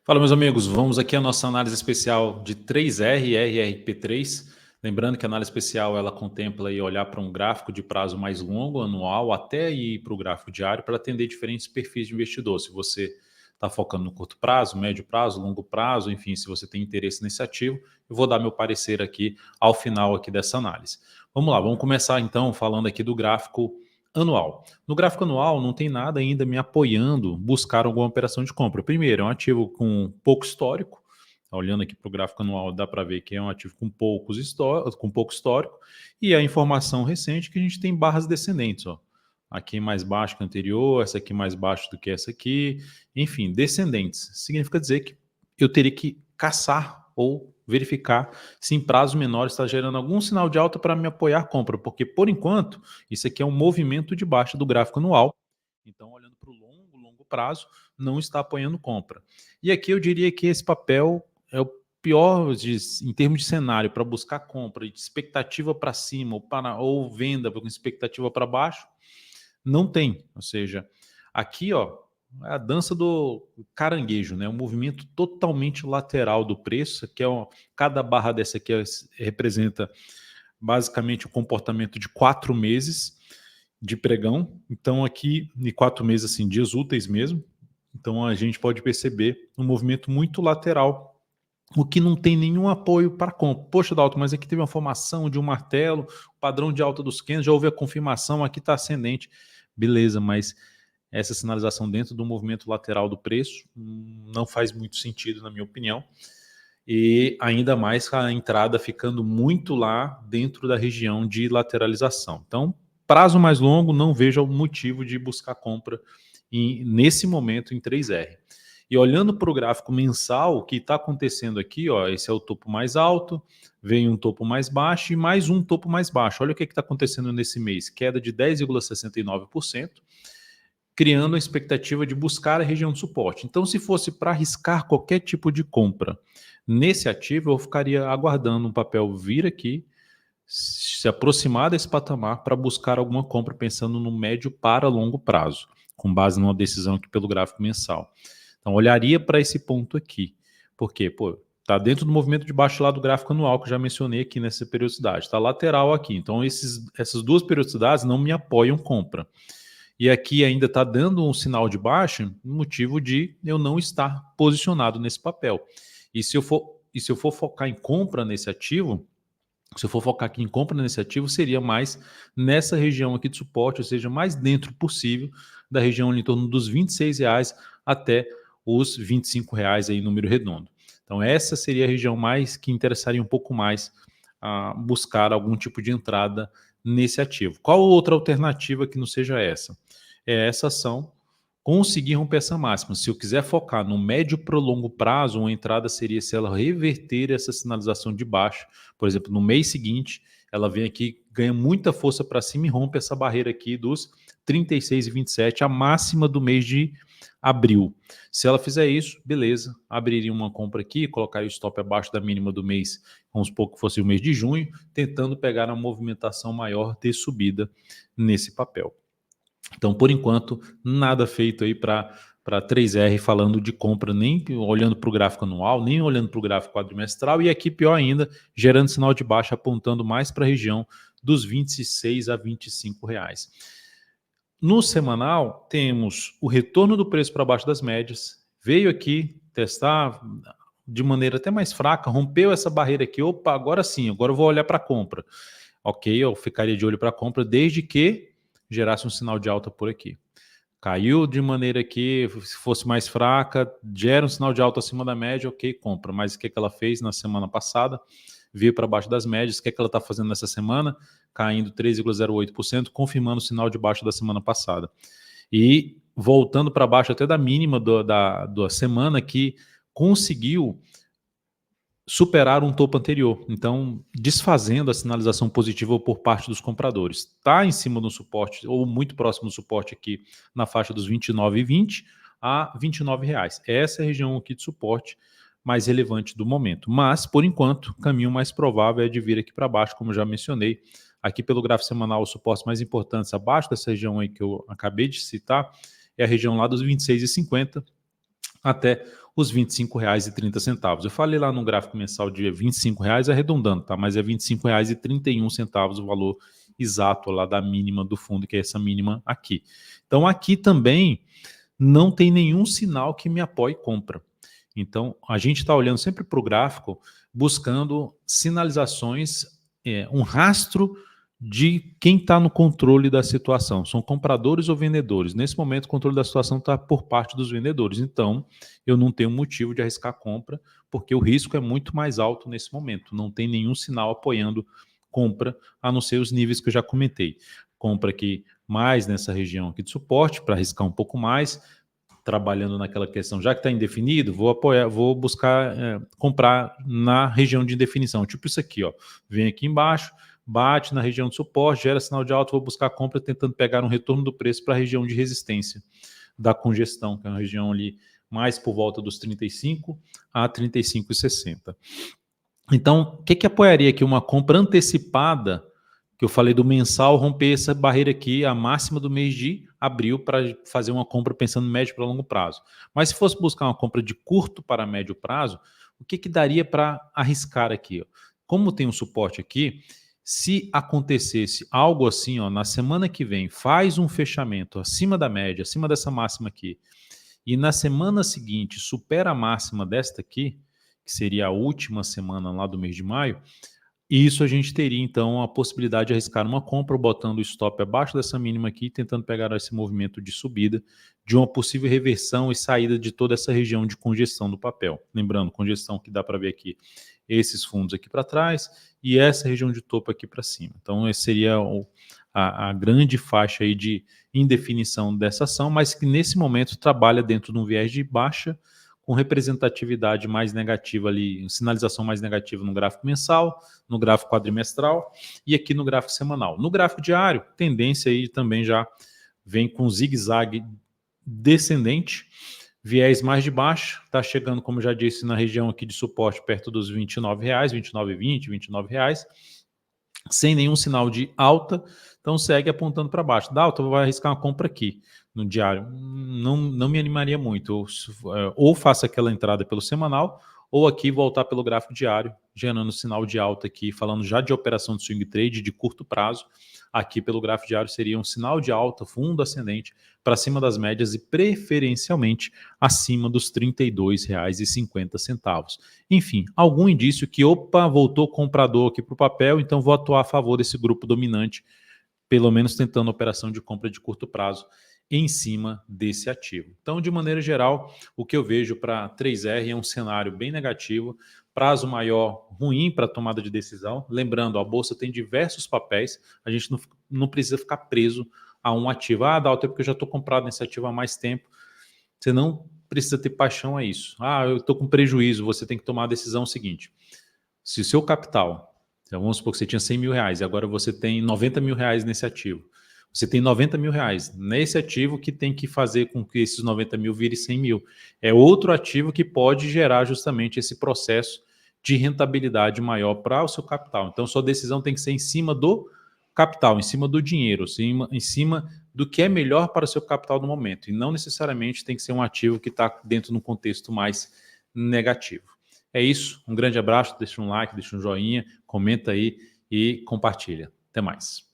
Fala, meus amigos, vamos aqui à nossa análise especial de 3R e RRP3. Lembrando que a análise especial ela contempla aí olhar para um gráfico de prazo mais longo, anual, até ir para o gráfico diário para atender diferentes perfis de investidor. Se você está focando no curto prazo, médio prazo, longo prazo, enfim, se você tem interesse nesse ativo, eu vou dar meu parecer aqui ao final aqui dessa análise. Vamos lá, vamos começar então falando aqui do gráfico anual. No gráfico anual, não tem nada ainda me apoiando buscar alguma operação de compra. Primeiro, é um ativo com pouco histórico. Olhando aqui para o gráfico anual, dá para ver que é um ativo com pouco histórico. E a informação recente é que a gente tem barras descendentes. Ó. Aqui mais baixo que a anterior, essa aqui mais baixo do que essa aqui. Enfim, descendentes. Significa dizer que eu teria que caçar ou verificar se em prazos menores está gerando algum sinal de alta para me apoiar a compra, porque por enquanto isso aqui é um movimento de baixa do gráfico anual. Então, olhando para o longo prazo, não está apoiando compra. E aqui eu diria que esse papel é o pior em termos de cenário para buscar compra, de expectativa para cima ou venda com expectativa para baixo, não tem. Ou seja, aqui ó, é a dança do caranguejo, né? Um movimento totalmente lateral do preço, que é cada barra dessa aqui representa basicamente o comportamento de 4 meses de pregão. Então, aqui, em 4 meses, assim, dias úteis mesmo. Então, a gente pode perceber um movimento muito lateral, o que não tem nenhum apoio para compra. Poxa, Dalton, mas aqui teve uma formação de um martelo, padrão de alta dos candles, já houve a confirmação, aqui está ascendente. Beleza, mas essa sinalização dentro do movimento lateral do preço não faz muito sentido, na minha opinião. E ainda mais a entrada ficando muito lá dentro da região de lateralização. Então, prazo mais longo, não vejo motivo de buscar compra nesse momento em 3R. E olhando para o gráfico mensal, o que está acontecendo aqui, ó, esse é o topo mais alto, vem um topo mais baixo e mais um topo mais baixo. Olha o que está acontecendo nesse mês, queda de 10,69%, criando a expectativa de buscar a região de suporte. Então, se fosse para arriscar qualquer tipo de compra nesse ativo, eu ficaria aguardando um papel vir aqui, se aproximar desse patamar para buscar alguma compra pensando no médio para longo prazo, com base numa decisão aqui pelo gráfico mensal. Então, olharia para esse ponto aqui. Por quê? Pô, está dentro do movimento de baixo lá do gráfico anual, que eu já mencionei aqui nessa periodicidade. Está lateral aqui. Então, essas duas periodicidades não me apoiam compra. E aqui ainda está dando um sinal de baixa, motivo de eu não estar posicionado nesse papel. E se eu for focar em compra nesse ativo, se eu for focar aqui em compra nesse ativo, seria mais nessa região aqui de suporte, ou seja, mais dentro possível da região ali, em torno dos R$ 26 até os R$ 25 aí, número redondo. Então essa seria a região mais que interessaria um pouco mais a buscar algum tipo de entrada nesse ativo. Qual outra alternativa que não seja essa? É essa ação conseguir romper essa máxima. Se eu quiser focar no médio para o longo prazo, uma entrada seria se ela reverter essa sinalização de baixo. Por exemplo, no mês seguinte, ela vem aqui, ganha muita força para cima e rompe essa barreira aqui dos 36,27, a máxima do mês de abril. Se ela fizer isso, beleza, abriria uma compra aqui, colocaria o stop abaixo da mínima do mês, vamos supor que fosse o mês de junho, tentando pegar uma movimentação maior de subida nesse papel. Então, por enquanto, nada feito aí para 3R falando de compra, nem olhando para o gráfico anual, nem olhando para o gráfico quadrimestral, e aqui pior ainda, gerando sinal de baixa, apontando mais para a região dos 26 a 25 reais. No semanal, temos o retorno do preço para baixo das médias, veio aqui testar de maneira até mais fraca, rompeu essa barreira aqui, opa, agora sim, agora eu vou olhar para a compra. Ok, eu ficaria de olho para a compra, desde que gerasse um sinal de alta por aqui. Caiu de maneira que, se fosse mais fraca, gera um sinal de alta acima da média, ok, compra. Mas o que ela fez na semana passada? Veio para baixo das médias. O que ela está fazendo nessa semana? Caindo 3,08%, confirmando o sinal de baixo da semana passada. E voltando para baixo até da mínima da semana, que conseguiu superar um topo anterior, então desfazendo a sinalização positiva por parte dos compradores. Está em cima do suporte, ou muito próximo do suporte aqui, na faixa dos 29,20 a R$ 29. Essa é a região aqui de suporte mais relevante do momento. Mas, por enquanto, o caminho mais provável é de vir aqui para baixo, como já mencionei. Aqui pelo gráfico semanal, os suportes mais importantes abaixo dessa região aí que eu acabei de citar, é a região lá dos 26,50 até os R$ 25,30. Eu falei lá no gráfico mensal de R$ 25,00, arredondando, tá? Mas é R$ 25,31 o valor exato lá da mínima do fundo, que é essa mínima aqui. Então aqui também não tem nenhum sinal que me apoie compra. Então a gente está olhando sempre para o gráfico, buscando sinalizações, um rastro de quem está no controle da situação. São compradores ou vendedores? Nesse momento, o controle da situação está por parte dos vendedores. Então, eu não tenho motivo de arriscar compra, porque o risco é muito mais alto nesse momento. Não tem nenhum sinal apoiando compra, a não ser os níveis que eu já comentei. Compra aqui mais nessa região aqui de suporte, para arriscar um pouco mais, trabalhando naquela questão, já que está indefinido, vou buscar comprar na região de indefinição. Tipo isso aqui, ó. Vem aqui embaixo, bate na região de suporte, gera sinal de alta, vou buscar compra tentando pegar um retorno do preço para a região de resistência da congestão, que é uma região ali mais por volta dos 35 a 35,60. Então, o que apoiaria aqui? Uma compra antecipada, que eu falei do mensal, romper essa barreira aqui, a máxima do mês de abril, para fazer uma compra pensando em médio para longo prazo. Mas se fosse buscar uma compra de curto para médio prazo, o que daria para arriscar aqui? Ó? Como tem um suporte aqui, se acontecesse algo assim, ó, na semana que vem, faz um fechamento acima da média, acima dessa máxima aqui, e na semana seguinte supera a máxima desta aqui, que seria a última semana lá do mês de maio, e isso a gente teria, então, a possibilidade de arriscar uma compra, botando o stop abaixo dessa mínima aqui, tentando pegar esse movimento de subida, de uma possível reversão e saída de toda essa região de congestão do papel. Lembrando, congestão que dá para ver aqui, esses fundos aqui para trás e essa região de topo aqui para cima. Então, esse seria a grande faixa aí de indefinição dessa ação, mas que nesse momento trabalha dentro de um viés de baixa, com representatividade mais negativa ali, sinalização mais negativa no gráfico mensal, no gráfico quadrimestral e aqui no gráfico semanal. No gráfico diário, tendência aí também já vem com zigue-zague descendente, viés mais de baixo, está chegando, como já disse, na região aqui de suporte perto dos R$ 29,00, R$ 29,20, R$ 29,00, sem nenhum sinal de alta, então segue apontando para baixo. Da alta, vai arriscar uma compra aqui no diário. Não me animaria muito. Ou faça aquela entrada pelo semanal, ou aqui voltar pelo gráfico diário, gerando sinal de alta aqui, falando já de operação de swing trade de curto prazo. Aqui pelo gráfico diário seria um sinal de alta, fundo ascendente, para cima das médias e preferencialmente acima dos R$ 32,50. Enfim, algum indício que, opa, voltou comprador aqui para o papel, então vou atuar a favor desse grupo dominante, pelo menos tentando operação de compra de curto prazo em cima desse ativo. Então, de maneira geral, o que eu vejo para 3R é um cenário bem negativo, prazo maior ruim para tomada de decisão. Lembrando, a Bolsa tem diversos papéis, a gente não precisa ficar preso a um ativo. Ah, dá o tempo que eu já estou comprado nesse ativo há mais tempo. Você não precisa ter paixão a isso. Ah, eu estou com prejuízo, você tem que tomar a decisão seguinte. Se o seu capital, então vamos supor que você tinha R$ 100.000 e agora você tem R$ 90.000 nesse ativo. Você tem R$ 90.000 nesse ativo que tem que fazer com que esses 90 mil virem 100 mil. É outro ativo que pode gerar justamente esse processo de rentabilidade maior para o seu capital. Então, sua decisão tem que ser em cima do capital, em cima do dinheiro, em cima do que é melhor para o seu capital no momento. E não necessariamente tem que ser um ativo que está dentro de um contexto mais negativo. É isso, um grande abraço, deixa um like, deixa um joinha, comenta aí e compartilha. Até mais.